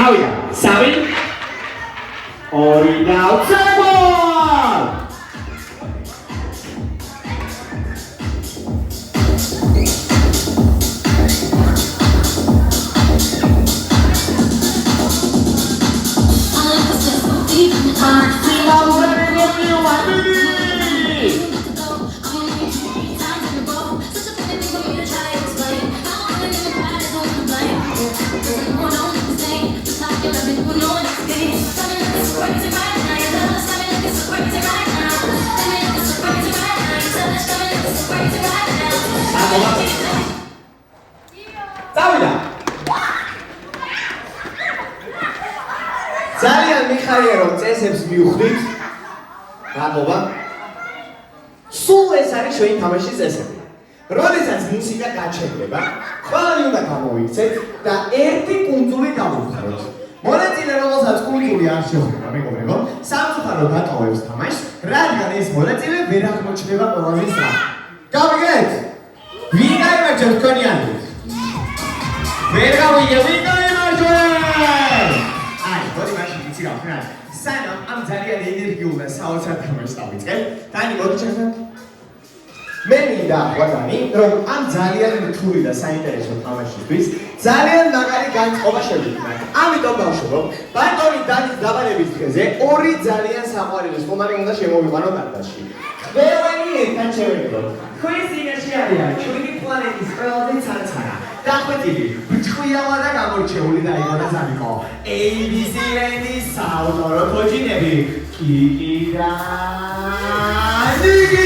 წავიდა 3 2 და უცებო ძალიან მიხარია რომ წესებს მივხვდით. მადლობა. სულ ეს არის ჩვენი თამაშის წესები. როდესაც მუსიკა გაჩერდება, ყველანი უნდა გამოვიქცეთ და ერთი კუნძული დავუხსნათ. მონაწილე რომელსაც კუნძული არ შეხვდება, მეგობრებო, სამწუხაროდ დატოვებს თამაშს, რადგან ეს მონაწილე ვერ აღმოჩნდება ყველაზე სწრაფად. გავიგეთ? ვინ გაიმარჯვებს თქვენი აზრით? ვერ გავიგე, ვინ გაიმარჯვებს? მოდი მაშინ იცი რა ვქნა. სანამ ამ ძალიან ენერგიულ და საოცარ თამაშს დავიწყებ, დანი მოდი ჩემთან. მე მინდა ვატანი, რომ ამ ძალიან რთული და საინტერესო თამაშისთვის ძალიან მაგარი განწყობა შევიქმნათ. ამიტომ ბავშვებო, ბატონი დანის დაბადების დღეზე ორი ძალიან საყვარელი სტუმარი უნდა შემოვიყვანოთ დარბაზში. ყველანი ერთად შევედგოთ. თქვენს წინაშე არის ჩვენი პლანეტის ყველაზე ცარცარა. დახვეწილი, ბჭყვიალა და გამორჩეული დაიბადა სამიყო. ABC Land-ის საავტორო თოჯინები. კიკი და ნიკი.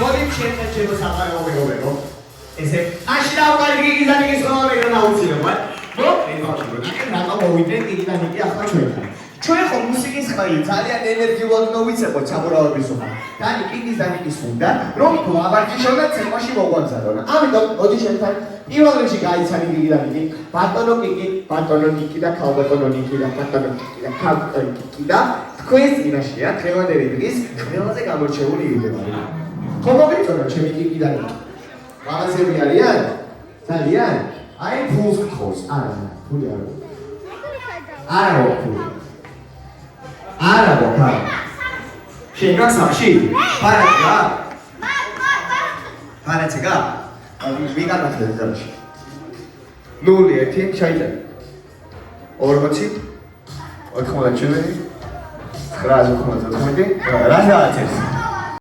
მოდი ჩემთან ჩემო საყარაო მეგობრებო. ესე აში დავყარი გიგი და ნიკის ყველა მეგრა აუცილებლად. მოკლედ ბავშვებო, რატომ მოვიდნენ გიგი და ნიკი ახლა ჩვენთან. ჩვენ ხო მუსიკის ხმალი ძალიან ენერგიულად მოვიცებოთ საბურავების უხარ. დანი გიგის და ნიკის უნდა რომ ავარჯიშონ და ცეკვაში მოგვანზადონ. ამიტომ მოდი ჩემთან პირველ რიგში გაიცანი გიგი და ნიკი. ბატონო გიგი, ბატონო ნიკი და ქალბატონო ნიკი და ბატონო ნიკი და ქალბატონო ნიკი და თქვენს წინაშეა დღევანდელი დღის ყველაზე გამორჩეული იდეა. ხომოგიწონა ჩემი გიგი და ნიკი. მაღაზიები არიან? ძალიან? აი ფულს გთხოვს. არა, ფული არ აქვს. არა ფული. არა ბოქა. შენ გასახში? პარაცა? პარაცა? ვიგანახეთ ზარში. 0-1 ჩაიწერე. 40 97 999 რა ზოგადად